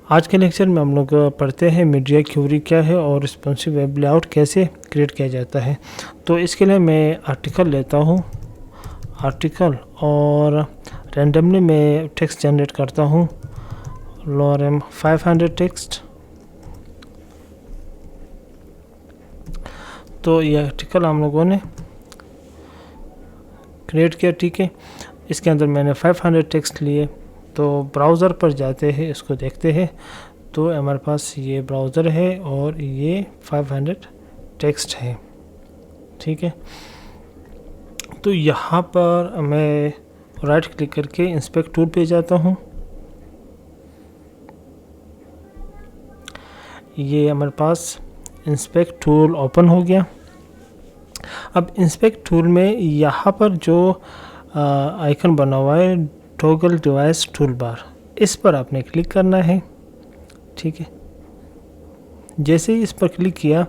आज के लेक्चर में हम लोग पढ़ते हैं मीडिया क्यूरी क्या है और रिस्पॉन्सिव वेब लेआउट कैसे क्रिएट किया जाता है। तो इसके लिए मैं आर्टिकल लेता हूँ, आर्टिकल, और रैंडमली मैं टेक्स्ट जनरेट करता हूँ, lorem 500 टेक्स्ट। तो ये आर्टिकल हम लोगों ने क्रिएट किया, ठीक है। इसके अंदर मैंने 500 टेक्स्ट लिए। तो ब्राउज़र पर जाते हैं, इसको देखते हैं। तो हमारे पास ये ब्राउज़र है और ये 500 टेक्स्ट है, ठीक है। तो यहाँ पर मैं राइट क्लिक करके इंस्पेक्ट टूल पे जाता हूँ। ये हमारे पास इंस्पेक्ट टूल ओपन हो गया। अब इंस्पेक्ट टूल में यहाँ पर जो आइकन बना हुआ है टॉगल डिवाइस टूल बार, इस पर आपने क्लिक करना है, ठीक है। जैसे ही इस पर क्लिक किया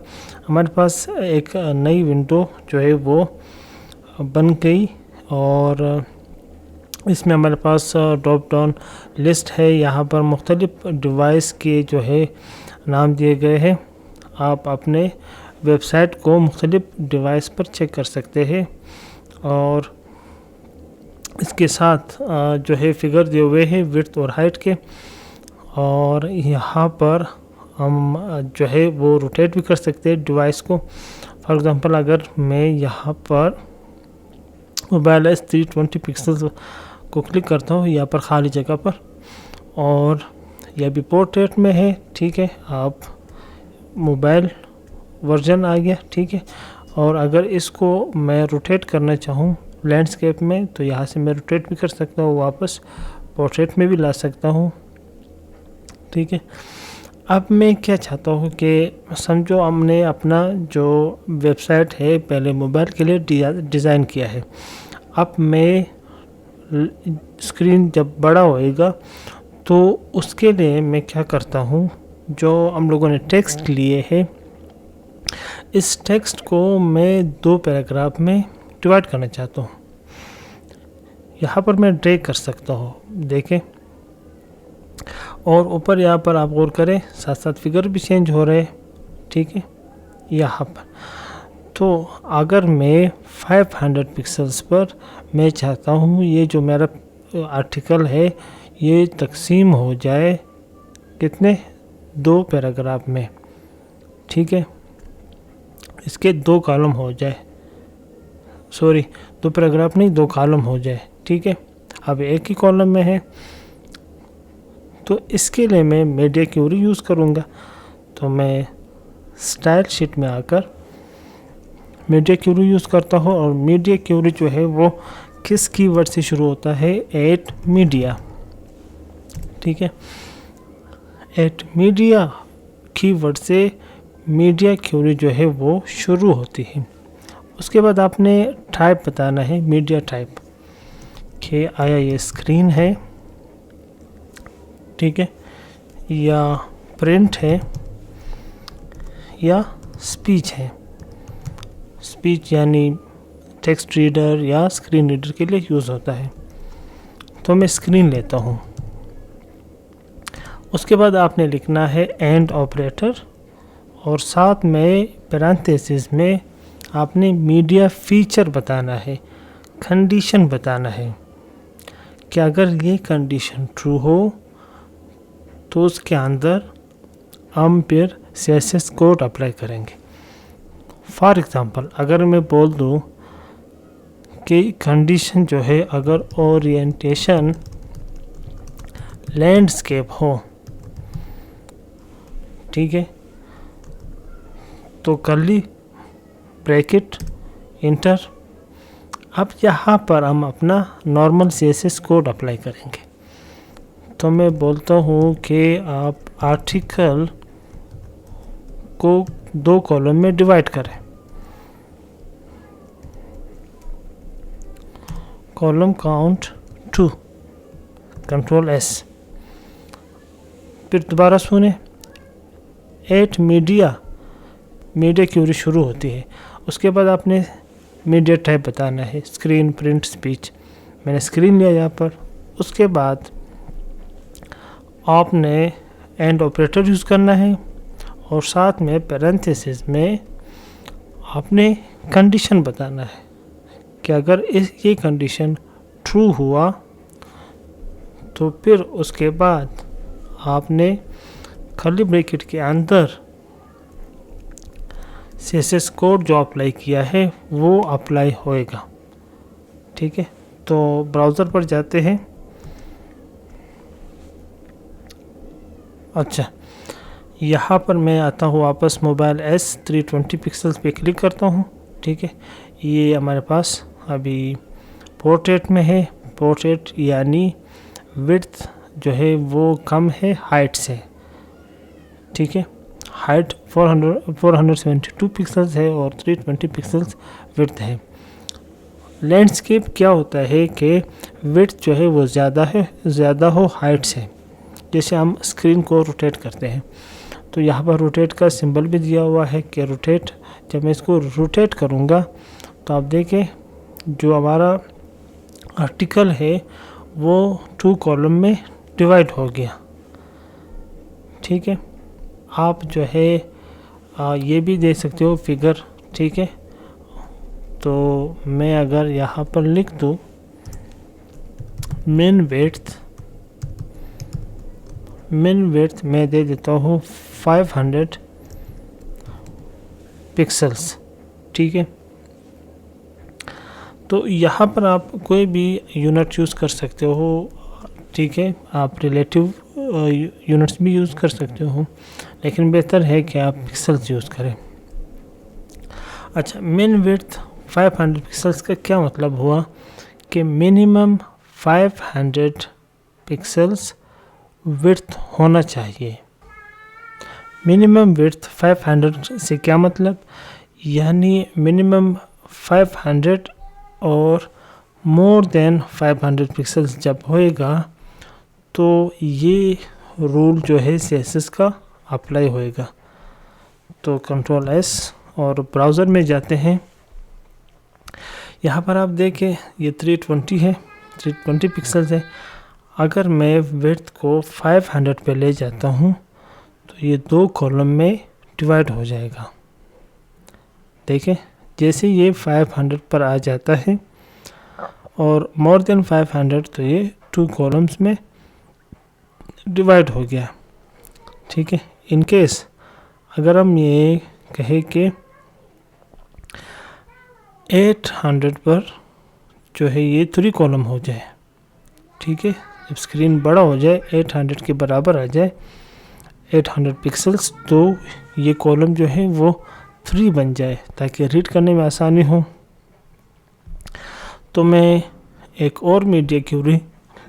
हमारे पास एक नई विंडो जो है वो बन गई और इसमें हमारे पास ड्रॉप डाउन लिस्ट है। यहाँ पर मुख्तलिफ डिवाइस के जो है नाम दिए गए हैं। आप अपने वेबसाइट को मुख्तलिफ डिवाइस पर चेक कर सकते हैं और इसके साथ जो है फिगर दिए हुए हैं विड्थ और हाइट के। और यहाँ पर हम जो है वो रोटेट भी कर सकते हैं डिवाइस को। फॉर एग्जांपल अगर मैं यहाँ पर मोबाइल एस 320 पिक्सल्स को क्लिक करता हूँ यहाँ पर खाली जगह पर, और यह भी पोर्ट्रेट में है, ठीक है। आप मोबाइल वर्जन आ गया, ठीक है। और अगर इसको मैं रोटेट करना चाहूँ लैंडस्केप में तो यहाँ से मैं रोटेट भी कर सकता हूँ, वापस पोर्ट्रेट में भी ला सकता हूँ, ठीक है। अब मैं क्या चाहता हूँ कि समझो हमने अपना जो वेबसाइट है पहले मोबाइल के लिए डिज़ाइन किया है। अब मैं स्क्रीन जब बड़ा होएगा तो उसके लिए मैं क्या करता हूँ, जो हम लोगों ने टेक्स्ट लिए है इस टेक्स्ट को मैं 2 पैराग्राफ में डिवाइड करना चाहता हूँ। यहाँ पर मैं ड्रैग कर सकता हूँ, देखें, और ऊपर यहाँ पर आप गौर करें साथ साथ फिगर भी चेंज हो रहे हैं, ठीक है। यहाँ पर तो अगर मैं 500 पिक्सल्स पर मैं चाहता हूँ ये जो मेरा आर्टिकल है ये तकसीम हो जाए कितने 2 पैराग्राफ में, ठीक है। इसके 2 कॉलम हो जाए, सॉरी 2 पैराग्राफ नहीं 2 कॉलम हो जाए, ठीक है। अब एक ही कॉलम में है तो इसके लिए मैं मीडिया क्यूरी यूज़ करूँगा। तो मैं स्टाइल शीट में आकर मीडिया क्यूरी यूज़ करता हूँ और मीडिया क्यूरी जो है वो किस कीवर्ड से शुरू होता है, एट मीडिया, ठीक है। एट मीडिया कीवर्ड से मीडिया क्यूरी जो है वो शुरू होती है। उसके बाद आपने टाइप बताना है, मीडिया टाइप, कि आया ये स्क्रीन है, ठीक है, या प्रिंट है या स्पीच है। स्पीच यानी टेक्स्ट रीडर या स्क्रीन रीडर के लिए यूज़ होता है। तो मैं स्क्रीन लेता हूँ। उसके बाद आपने लिखना है एंड ऑपरेटर और साथ में पैरेंथेसिस में आपने मीडिया फीचर बताना है, कंडीशन बताना है कि अगर ये कंडीशन ट्रू हो तो उसके अंदर हम फिर CSS कोड अप्लाई करेंगे। फॉर एग्ज़ाम्पल अगर मैं बोल दूँ कि कंडीशन जो है अगर ओरिएंटेशन लैंडस्केप हो, ठीक है, तो कर्ली ब्रैकेट इंटर। अब यहाँ पर हम अपना नॉर्मल CSS कोड अप्लाई करेंगे। तो मैं बोलता हूँ कि आप आर्टिकल को 2 कॉलम में डिवाइड करें। Column count 2, control S। फिर दोबारा सुने, एट मीडिया क्यूरी शुरू होती है। उसके बाद आपने मीडिया टाइप बताना है, स्क्रीन, प्रिंट, स्पीच। मैंने स्क्रीन लिया यहाँ पर। उसके बाद आपने एंड ऑपरेटर यूज़ करना है और साथ में पैरेंथेसिस में आपने कंडीशन बताना है कि अगर ये कंडीशन ट्रू हुआ तो फिर उसके बाद आपने कर्ली ब्रैकेट के अंदर CSS कोड जो अप्लाई किया है वो अप्लाई होएगा। ठीक है, तो ब्राउज़र पर जाते हैं। अच्छा, यहाँ पर मैं आता हूँ वापस मोबाइल S320 पिक्सल्स पे क्लिक करता हूँ। ठीक है, ये हमारे पास अभी पोर्ट्रेट में है। पोर्ट्रेट यानी विड्थ जो है वो कम है हाइट से। ठीक है, हाइट 472 पिक्सल्स है और 320 पिक्सल्स विड्थ है। लैंडस्केप क्या होता है कि विड्थ जो है वो ज़्यादा हो हाइट से। जैसे हम स्क्रीन को रोटेट करते हैं तो यहाँ पर रोटेट का सिंबल भी दिया हुआ है कि रोटेट। जब मैं इसको रोटेट करूँगा तो आप देखें जो हमारा आर्टिकल है वो 2 कॉलम में डिवाइड हो गया। ठीक है, आप जो है ये भी दे सकते हो फिगर। ठीक है, तो मैं अगर यहाँ पर लिख दूँ मिन विड्थ मैं दे देता हूँ 500 पिक्सल्स। ठीक है, तो यहाँ पर आप कोई भी यूनिट यूज़ कर सकते हो। ठीक है, आप रिलेटिव यूनिट्स भी यूज़ कर सकते हो, लेकिन बेहतर है कि आप पिक्सल्स यूज़ करें। अच्छा, मिन विड्थ 500 पिक्सल्स का क्या मतलब हुआ कि मिनिमम 500 पिक्सल्स विड्थ होना चाहिए। मिनिमम विड्थ 500 से क्या मतलब, यानी मिनिमम 500 और मोर देन 500 पिक्सल्स जब होएगा तो ये रूल जो है CSS का अप्लाई होएगा। तो कंट्रोल S और ब्राउज़र में जाते हैं। यहाँ पर आप देखें ये 320 है, 320 पिक्सल्स है। अगर मैं विड्थ को 500 पे ले जाता हूँ तो ये 2 कॉलम में डिवाइड हो जाएगा। देखें, जैसे ये 500 पर आ जाता है और मोर देन 500 तो ये 2 कॉलम्स में डिवाइड हो गया। ठीक है, इन केस अगर हम ये कहें कि 800 पर जो है ये 3 कॉलम हो जाए। ठीक है, जब स्क्रीन बड़ा हो जाए 800 के बराबर आ जाए 800 पिक्सल्स, तो ये कॉलम जो है वो 3 बन जाए ताकि रीड करने में आसानी हो। तो मैं एक और मीडिया क्यूरी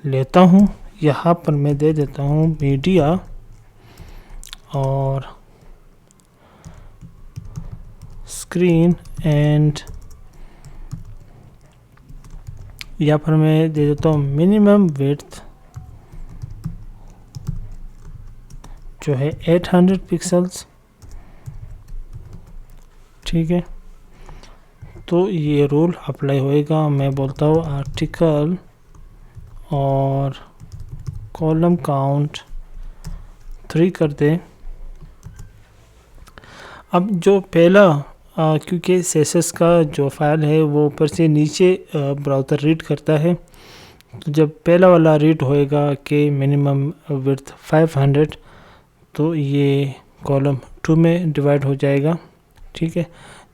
लेता हूँ। यहाँ पर मैं दे देता हूँ मीडिया और स्क्रीन एंड यहाँ पर मैं दे देता हूँ मिनिमम विड्थ जो है 800 पिक्सल्स। ठीक है, तो ये रूल अप्लाई होएगा। मैं बोलता हूँ आर्टिकल और कॉलम काउंट 3 कर दें। अब जो पहला क्योंकि CSS का जो फाइल है वो ऊपर से नीचे ब्राउज़र रीड करता है, तो जब पहला वाला रीड होएगा कि मिनिमम विड्थ 500 तो ये कॉलम 2 में डिवाइड हो जाएगा। ठीक है,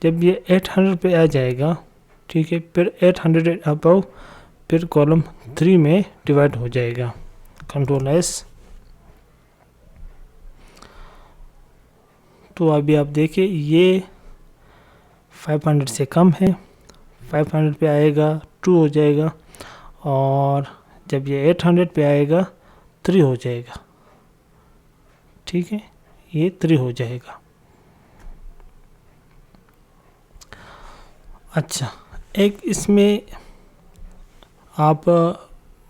जब ये 800 पे आ जाएगा, ठीक है, फिर 800 अबव फिर कॉलम 3 में डिवाइड हो जाएगा। Control S। तो अभी आप देखिए ये 500 से कम है, 500 पे आएगा 2 हो जाएगा और जब ये 800 पे आएगा 3 हो जाएगा। ठीक है, ये 3 हो जाएगा। अच्छा, एक इसमें आप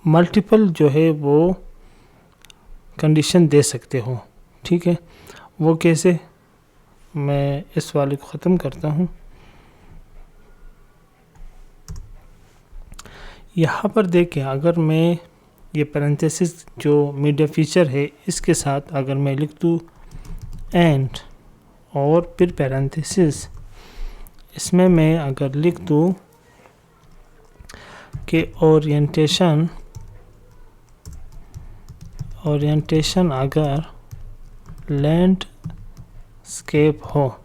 मल्टीपल जो है वो कंडीशन दे सकते हो। ठीक है, वो कैसे, मैं इस वाले को ख़त्म करता हूँ। यहाँ पर देखें, अगर मैं ये पैरेंथेसिस जो मीडिया फीचर है इसके साथ अगर मैं लिख दूँ एंड और फिर पैरेंथेसिस, इसमें मैं अगर लिख दूँ कि ओरिएंटेशन अगर लैंडस्केप हो,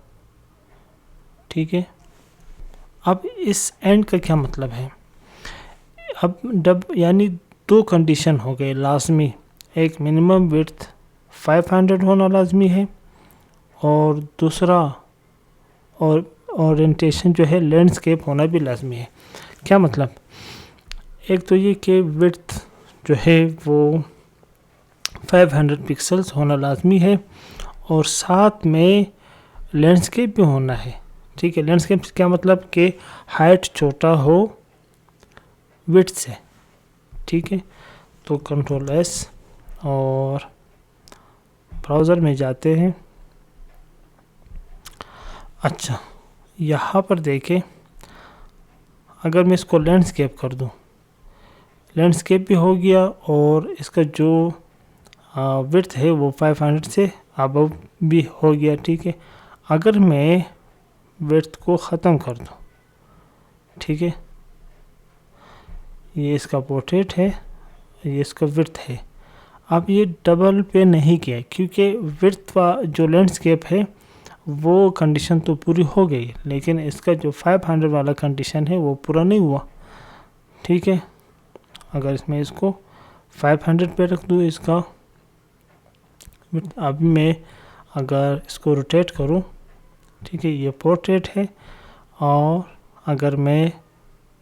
ठीक है। अब इस एंड का क्या मतलब है, अब यानी दो कंडीशन हो गए लाजमी, एक मिनिमम विड्थ 500 होना लाजमी है और दूसरा और ओरिएंटेशन जो है लैंडस्केप होना भी लाजमी है। क्या मतलब, एक तो ये कि विड्थ जो है वो 500 पिक्सल्स होना लाजमी है और साथ में लैंडस्केप भी होना है, ठीक है। लैंडस्केप क्या मतलब कि हाइट छोटा हो विड्थ से, ठीक है। तो कंट्रोल एस और ब्राउज़र में जाते हैं। अच्छा, यहाँ पर देखें, अगर मैं इसको लैंडस्केप कर दूँ, लैंडस्केप भी हो गया और इसका जो विड्थ है वो 500 से अबव भी हो गया, ठीक है। अगर मैं विड्थ को ख़त्म कर दूँ, ठीक है, ये इसका पोर्ट्रेट है, ये इसका विड्थ है। अब ये डबल पे नहीं किया क्योंकि विड्थ जो लैंडस्केप है वो कंडीशन तो पूरी हो गई, लेकिन इसका जो 500 वाला कंडीशन है वो पूरा नहीं हुआ, ठीक है। अगर इसमें इसको 500 पे रख दूँ इसका, अब मैं अगर इसको रोटेट करूँ, ठीक है, ये पोर्ट्रेट है और अगर मैं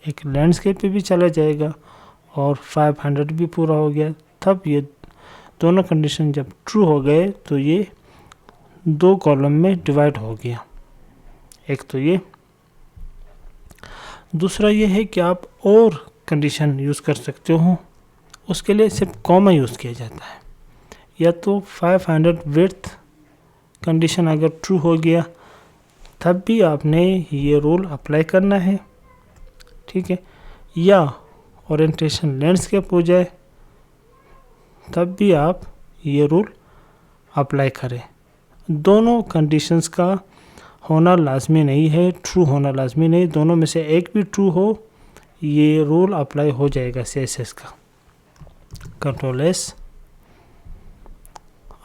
एक लैंडस्केप पे भी चला जाएगा और 500 भी पूरा हो गया, तब ये दोनों कंडीशन जब ट्रू हो गए तो ये दो कॉलम में डिवाइड हो गया। एक तो ये, दूसरा ये है कि आप और कंडीशन यूज़ कर सकते हो, उसके लिए सिर्फ कॉमा यूज़ किया जाता है। या तो 500 विड्थ कंडीशन अगर ट्रू हो गया तब भी आपने ये रूल अप्लाई करना है, ठीक है। या ओरिएंटेशन लैंडस्केप हो जाए तब भी आप ये रूल अप्लाई करें। दोनों कंडीशंस का होना लाजमी नहीं है, ट्रू होना लाजमी नहीं, दोनों में से एक भी ट्रू हो ये रूल अप्लाई हो जाएगा CSS का। Control S.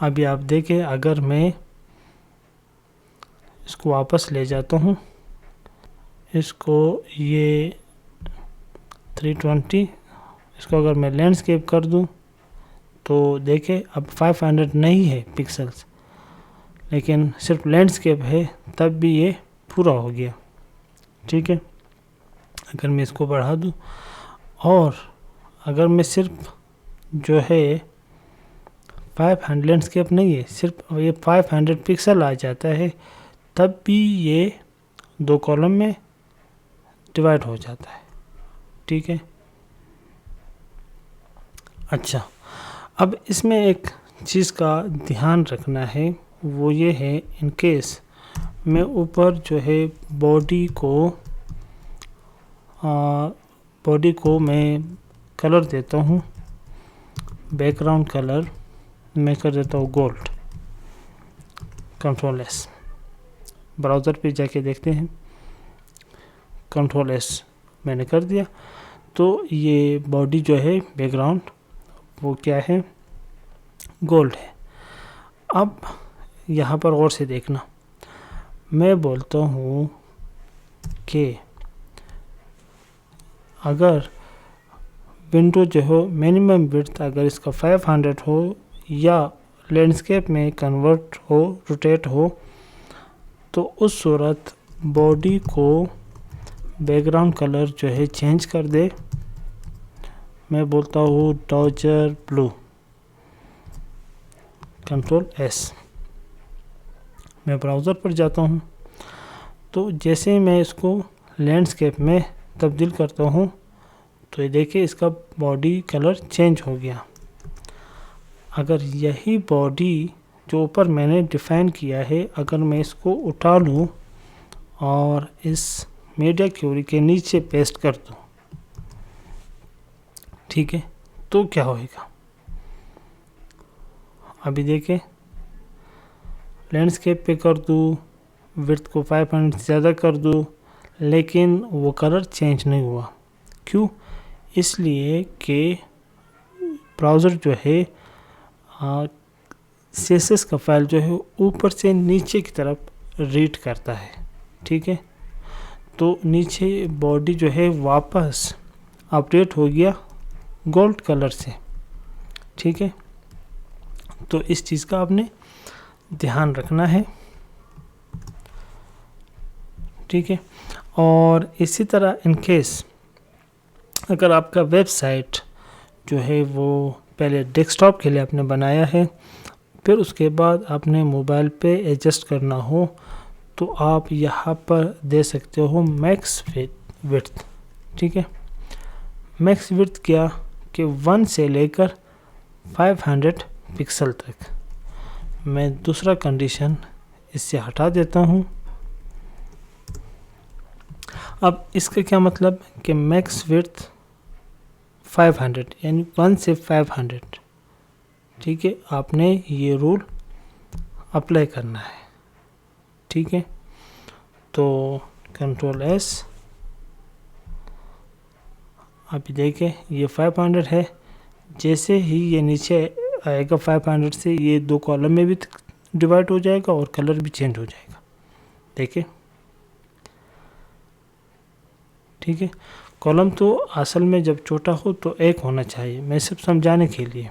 अभी आप देखें, अगर मैं इसको वापस ले जाता हूँ, इसको ये 320, इसको अगर मैं लैंडस्केप कर दूँ तो देखें अब 500 नहीं है पिक्सल्स, लेकिन सिर्फ लैंडस्केप है, तब भी ये पूरा हो गया, ठीक है। अगर मैं इसको बढ़ा दूँ और अगर मैं सिर्फ जो है 500 लैंडस्केप नहीं है, सिर्फ ये 500 पिक्सल आ जाता है, तब भी ये दो कॉलम में डिवाइड हो जाता है, ठीक है। अच्छा, अब इसमें एक चीज़ का ध्यान रखना है, वो ये है, इन केस मैं ऊपर जो है बॉडी को मैं कलर देता हूँ, बैकग्राउंड कलर मैं कर देता हूँ गोल्ड। कंट्रोल एस, ब्राउज़र पे जाके देखते हैं, कंट्रोल एस मैंने कर दिया, तो ये बॉडी जो है बैकग्राउंड वो क्या है, गोल्ड है। अब यहाँ पर गौर से देखना, मैं बोलता हूँ कि अगर विंडो जो हो मिनिमम विड्थ अगर इसका 500 हो या लैंडस्केप में कन्वर्ट हो, रोटेट हो, तो उस सूरत बॉडी को बैकग्राउंड कलर जो है चेंज कर दे। मैं बोलता हूँ डॉजर ब्लू, कंट्रोल एस। मैं ब्राउज़र पर जाता हूँ, तो जैसे ही मैं इसको लैंडस्केप में तब्दील करता हूँ तो ये देखिए इसका बॉडी कलर चेंज हो गया। अगर यही बॉडी जो ऊपर मैंने डिफ़ाइन किया है, अगर मैं इसको उठा लूँ और इस मीडिया क्यूरी के नीचे पेस्ट कर दूँ, ठीक है, तो क्या होएगा। अभी देखें, लैंडस्केप पे कर दूँ, विड्थ को 500 से ज़्यादा कर दूँ, लेकिन वो कलर चेंज नहीं हुआ। क्यों? इसलिए कि ब्राउज़र जो है CSS का फाइल जो है ऊपर से नीचे की तरफ रीड करता है। ठीक है, तो नीचे बॉडी जो है वापस अपडेट हो गया गोल्ड कलर से। ठीक है, तो इस चीज़ का आपने ध्यान रखना है। ठीक है, और इसी तरह इन केस अगर आपका वेबसाइट जो है वो पहले डेस्कटॉप के लिए आपने बनाया है, फिर उसके बाद आपने मोबाइल पे एडजस्ट करना हो, तो आप यहाँ पर दे सकते हो मैक्स विड्थ। ठीक है, मैक्स विड्थ क्या कि 1 से लेकर 500 पिक्सल तक। मैं दूसरा कंडीशन इससे हटा देता हूँ। अब इसका क्या मतलब कि मैक्स विड्थ 500 यानी 1 से 500। ठीक है, आपने ये रूल अप्लाई करना है। ठीक है, तो कंट्रोल S, अभी देखें ये 500 है। जैसे ही ये नीचे आएगा 500 से, ये 2 कॉलम में भी डिवाइड हो जाएगा और कलर भी चेंज हो जाएगा। देखिए, ठीक है, कॉलम तो असल में जब छोटा हो तो 1 होना चाहिए। मैं सिर्फ समझाने के लिए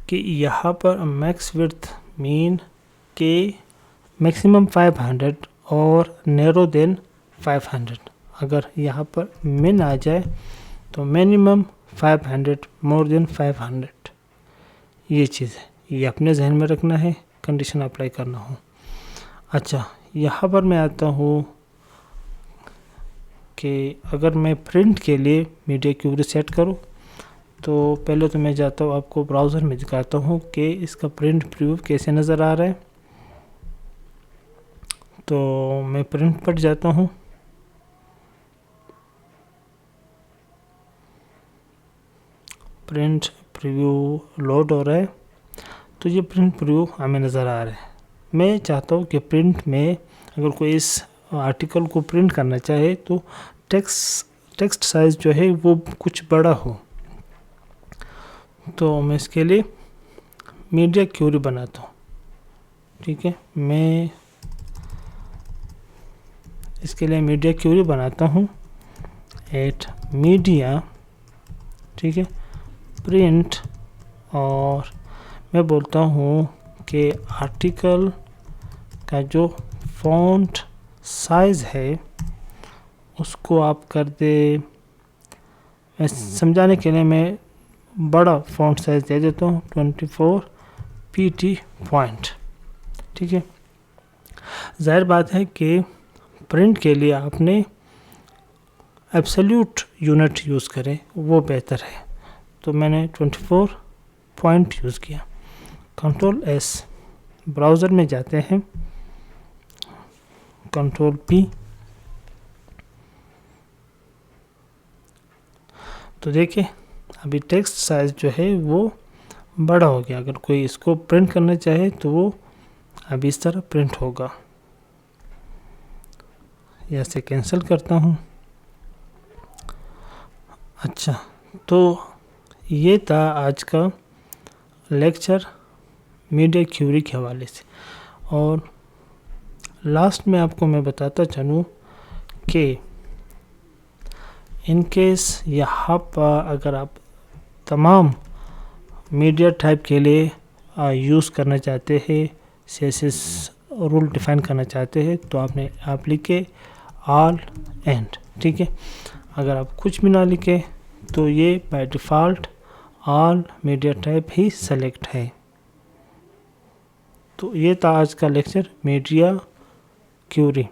कि यहाँ पर मैक्स विड्थ मीन के मैक्सिमम 500 और नैरो देन 500। अगर यहाँ पर मिन आ जाए तो मिनिमम 500 मोर देन 500। ये चीज़ है, ये अपने जहन में रखना है, कंडीशन अप्लाई करना हो। अच्छा, यहाँ पर मैं आता हूँ कि अगर मैं प्रिंट के लिए मीडिया क्यूरी सेट करूँ, तो पहले तो मैं जाता हूँ, आपको ब्राउज़र में दिखाता हूँ कि इसका प्रिंट प्रीव्यू कैसे नज़र आ रहा है। तो मैं प्रिंट पर जाता हूँ, प्रिंट प्रीव्यू लोड हो रहा है। तो ये प्रिंट प्रीव्यू हमें नज़र आ रहा है। मैं चाहता हूँ कि प्रिंट में अगर कोई इस आर्टिकल को प्रिंट करना चाहे तो टेक्स्ट साइज़ जो है वो कुछ बड़ा हो। तो मैं इसके लिए मीडिया क्यूरी बनाता हूँ। ठीक है, मैं इसके लिए मीडिया क्यूरी बनाता हूँ एट मीडिया। ठीक है, प्रिंट, और मैं बोलता हूँ कि आर्टिकल का जो फॉन्ट साइज़ है उसको आप कर दे। समझाने के लिए मैं बड़ा फॉन्ट साइज़ दे देता हूँ 24 pt पॉइंट। ठीक है, जाहिर बात है कि प्रिंट के लिए आपने एब्सोल्यूट यूनिट यूज़ करें, वो बेहतर है। तो मैंने 24 पॉइंट यूज़ किया। कंट्रोल S, ब्राउज़र में जाते हैं, कंट्रोल P। तो देखिए, अभी टेक्स्ट साइज़ जो है वो बड़ा हो गया। अगर कोई इसको प्रिंट करना चाहे तो वो अभी इस तरह प्रिंट होगा। यहाँ से कैंसिल करता हूँ। अच्छा, तो ये था आज का लेक्चर मीडिया क्यूरी के हवाले से। और लास्ट में आपको मैं बताता चलूँ कि इन केस यहाँ पर अगर आप तमाम मीडिया टाइप के लिए यूज़ करना चाहते हैं, CSS रूल डिफ़ाइन करना चाहते हैं, तो आपने आप लिखे ऑल एंड। ठीक है, अगर आप कुछ भी ना लिखे तो ये by default all media type he select है। तो ये था आज का लेक्चर मीडिया क्यूरी।